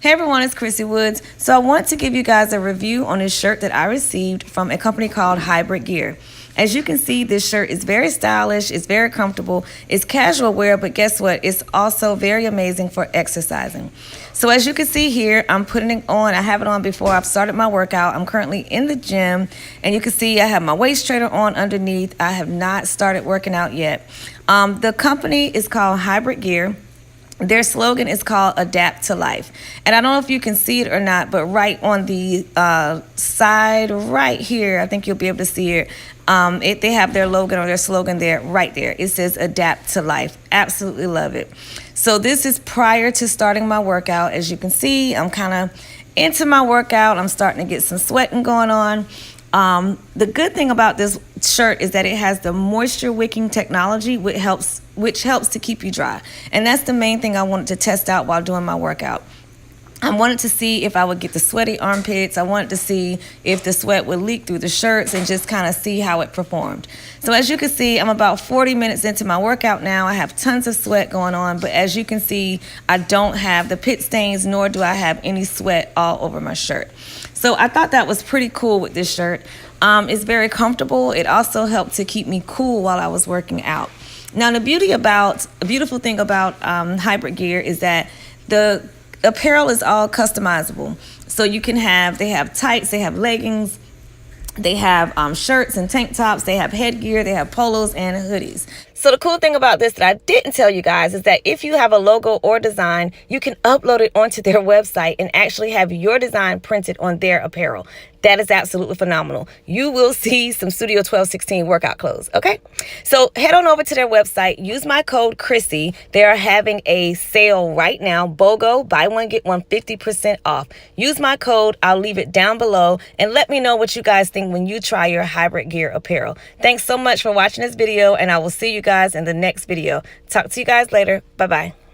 Hey everyone, it's ChrissyWoods. So I want to give you guys a review on this shirt that I received from a company called Hybrid Gear. As you can see, this shirt is very stylish, it's very comfortable, it's casual wear, but guess what? It's also very amazing for exercising. So as you can see here, I'm putting it on. I have it on before I've started my workout. I'm currently in the gym, and you can see I have my waist trainer on underneath. I have not started working out yet. The company is called Hybrid Gear. Their slogan is called Adapt to Life. And I don't know if you can see it or not, but right on the side right here, I think you'll be able to see it. They have their logo or their slogan there, right there. It says Adapt to Life. Absolutely love it. So this is prior to starting my workout. As you can see, I'm kind of into my workout. I'm starting to get some sweating going on. The good thing about this shirt is that it has the moisture wicking technology, which helps to keep you dry. And that's the main thing I wanted to test out while doing my workout. I wanted to see if I would get the sweaty armpits. I wanted to see if the sweat would leak through the shirts and just kind of see how it performed. So as you can see, I'm about 40 minutes into my workout now. I have tons of sweat going on, but as you can see, I don't have the pit stains, nor do I have any sweat all over my shirt. So I thought that was pretty cool with this shirt. It's very comfortable. It also helped to keep me cool while I was working out. Now the beautiful thing about Hybrid Gear is that the apparel is all customizable. So you can they have tights, they have leggings, they have shirts and tank tops, they have headgear, they have polos and hoodies. So the cool thing about this that I didn't tell you guys is that if you have a logo or design, you can upload it onto their website and actually have your design printed on their apparel. That is absolutely phenomenal. You will see some Studio 1216 workout clothes, okay? So head on over to their website. Use my code Chrissy. They are having a sale right now. BOGO, buy one, get one 50% off. Use my code. I'll leave it down below. And let me know what you guys think when you try your Hybrid Gear apparel. Thanks so much for watching this video, and I will see you guys in the next video. Talk to you guys later. Bye-bye.